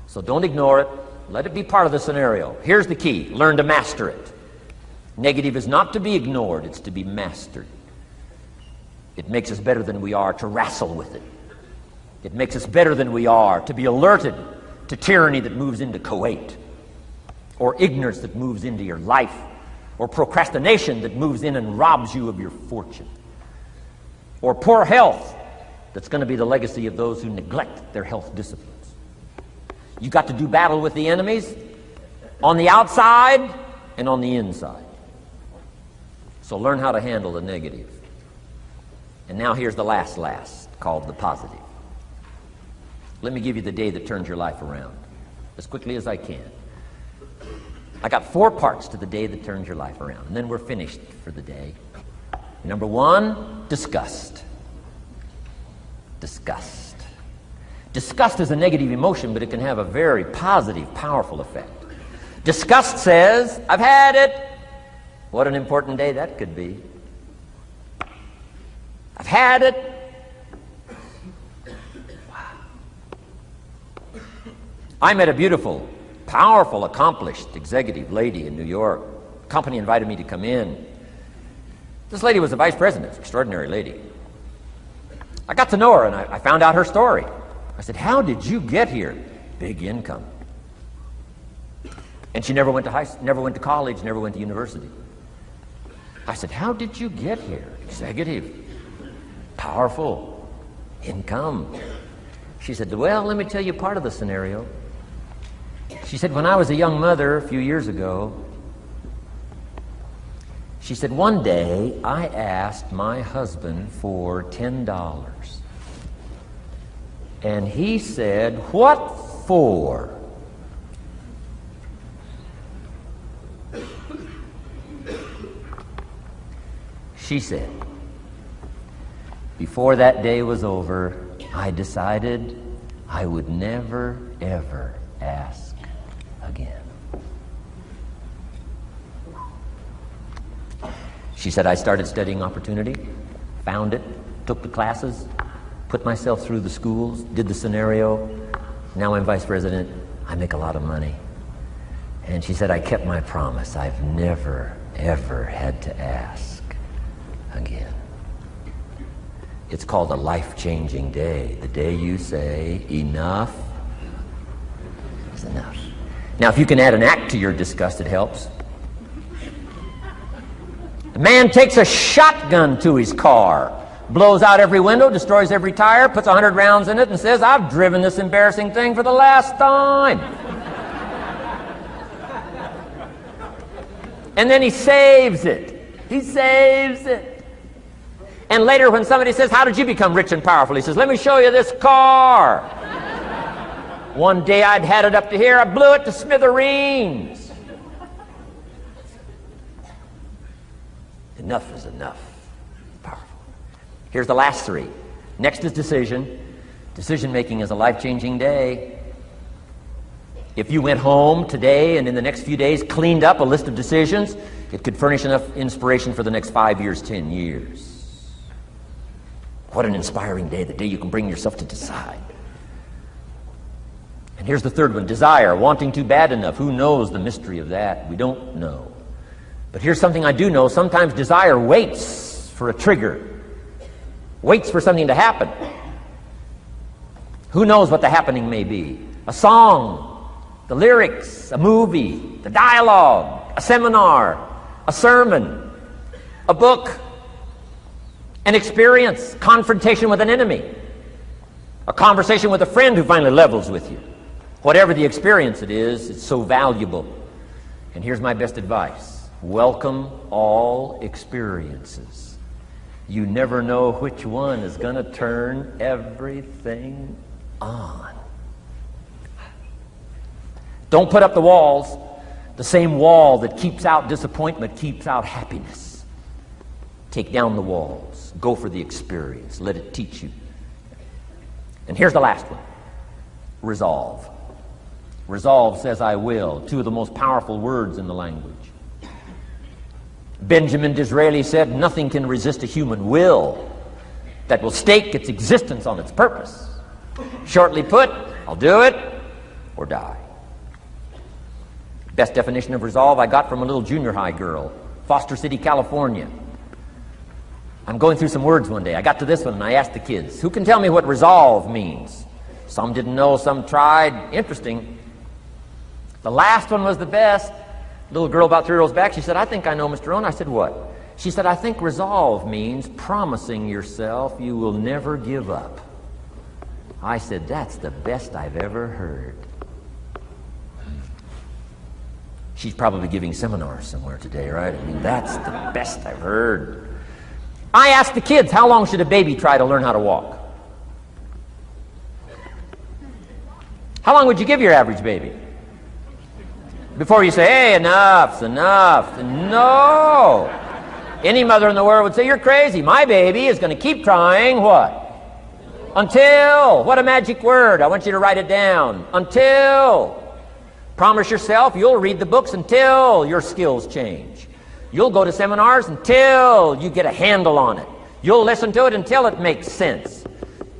So don't ignore it. Let it be part of the scenario. Here's the key. Learn to master it. Negative is not to be ignored. It's to be mastered. It makes us better than we are to wrestle with it. It makes us better than we are to be alerted to tyranny that moves into Kuwait, or ignorance that moves into your life, or procrastination that moves in and robs you of your fortune, or poor health that's going to be the legacy of those who neglect their health disciplines. You got to do battle with the enemies on the outside and on the inside. So learn how to handle the negative. And now here's the last, called the positive. Let me give you the day that turns your life around, as quickly as I can. I got 4 parts to the day that turns your life around, and then we're finished for the day. Number 1, disgust. Disgust. Disgust is a negative emotion, but it can have a very positive, powerful effect. Disgust says, I've had it. What an important day that could be. I've had it. Wow. I met a beautiful, powerful, accomplished executive lady in New York. The company invited me to come in. This lady was a vice president, extraordinary lady. I got to know her, and I found out her story. I said, how did you get here? Big income. And she never went to college, never went to university. I said, how did you get here? Executive, powerful, income. She said, well, let me tell you part of the scenario. She said, when I was a young mother a few years ago, she said, one day I asked my husband for $10. And he said, what for? She said, before that day was over, I decided I would never, ever ask again. She said, I started studying opportunity, found it, took the classes, put myself through the schools, did the scenario. Now I'm vice president. I make a lot of money. And she said, I kept my promise. I've never, ever had to ask again. It's called a life-changing day. The day you say, enough is enough. Now, if you can add an act to your disgust, it helps. The man takes a shotgun to his car, blows out every window, destroys every tire, puts 100 rounds in it, and says, I've driven this embarrassing thing for the last time. And then he saves it. He saves it. And later when somebody says, how did you become rich and powerful? He says, let me show you this car. One day I'd had it up to here, I blew it to smithereens. Enough is enough. Powerful. Here's the last three. Next is decision. Decision-making is a life-changing day. If you went home today and in the next few days cleaned up a list of decisions, it could furnish enough inspiration for the next 5 years, 10 years. What an inspiring day, the day you can bring yourself to decide. And here's the third one, desire, wanting to bad enough. Who knows the mystery of that? We don't know. But here's something I do know. Sometimes desire waits for a trigger, waits for something to happen. Who knows what the happening may be? A song, the lyrics, a movie, the dialogue, a seminar, a sermon, a book, an experience, confrontation with an enemy, a conversation with a friend who finally levels with you. Whatever the experience it is, it's so valuable. And here's my best advice. Welcome all experiences. You never know which one is going to turn everything on. Don't put up the walls. The same wall that keeps out disappointment keeps out happiness. Take down the walls. Go for the experience. Let it teach you. And here's the last one. Resolve. Resolve says I will. Two of the most powerful words in the language. Benjamin Disraeli said, nothing can resist a human will that will stake its existence on its purpose. Shortly put, I'll do it or die. Best definition of resolve I got from a little junior high girl, Foster City, California. I'm going through some words one day. I got to this one and I asked the kids, who can tell me what resolve means? Some didn't know, some tried. Interesting. The last one was the best. Little girl about 3 rows back, she said, I think I know, Mr. Rohn. I said, what? She said, I think resolve means promising yourself you will never give up. I said, that's the best I've ever heard. She's probably giving seminars somewhere today, right? I mean, that's the best I've heard. I asked the kids, how long should a baby try to learn how to walk? How long would you give your average baby? Before you say, hey, enough's enough. No. Any mother in the world would say, you're crazy. My baby is going to keep trying what? Until. What a magic word. I want you to write it down. Until. Promise yourself you'll read the books until your skills change. You'll go to seminars until you get a handle on it. You'll listen to it until it makes sense.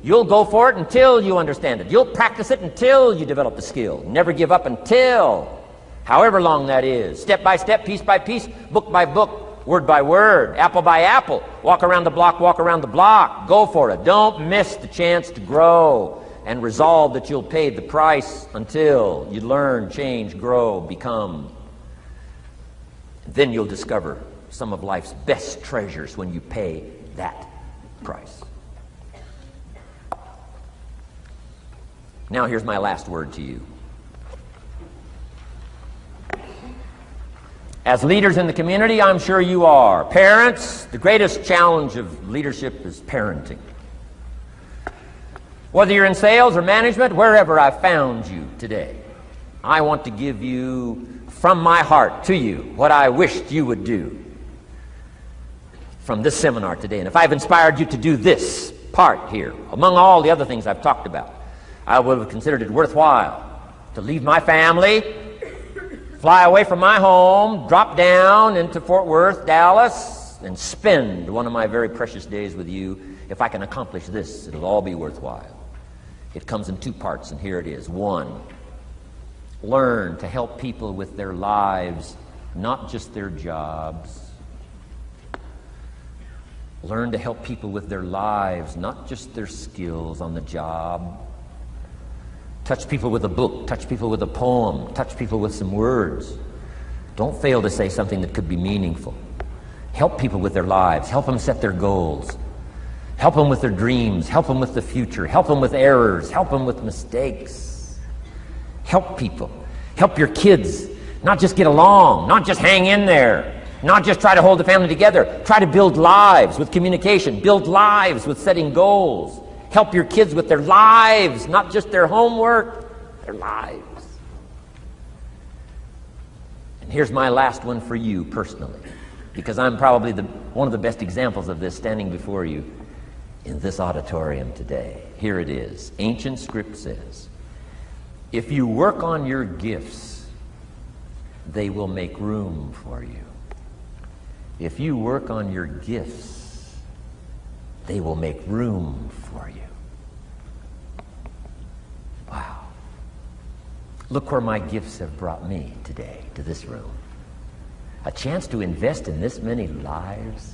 You'll go for it until you understand it. You'll practice it until you develop the skill. Never give up until, however long that is. Step by step, piece by piece, book by book, word by word, apple by apple. Walk around the block, walk around the block. Go for it. Don't miss the chance to grow. And resolve that you'll pay the price until you learn, change, grow, become. Then you'll discover some of life's best treasures when you pay that price. Now here's my last word to you. As leaders in the community, I'm sure you are. Parents, the greatest challenge of leadership is parenting. Whether you're in sales or management, wherever I've found you today, I want to give you, from my heart to you, what I wished you would do from this seminar today. And if I've inspired you to do this part here, among all the other things I've talked about, I would have considered it worthwhile to leave my family, fly away from my home, drop down into Fort Worth, Dallas, and spend one of my very precious days with you. If I can accomplish this, it'll all be worthwhile. It comes in two parts, and here it is. One, learn to help people with their lives, not just their jobs. Learn to help people with their lives, not just their skills on the job. Touch people with a book, touch people with a poem, touch people with some words. Don't fail to say something that could be meaningful. Help people with their lives, help them set their goals. Help them with their dreams. Help them with the future. Help them with errors. Help them with mistakes. Help people. Help your kids. Not just get along. Not just hang in there. Not just try to hold the family together. Try to build lives with communication. Build lives with setting goals. Help your kids with their lives, not just their homework, their lives. And here's my last one for you personally. because I'm probably one of the best examples of this standing before you in this auditorium today. Here it is. Ancient script says, if you work on your gifts, they will make room for you. If you work on your gifts, they will make room for you. Wow. Look where my gifts have brought me today, to this room. A chance to invest in this many lives,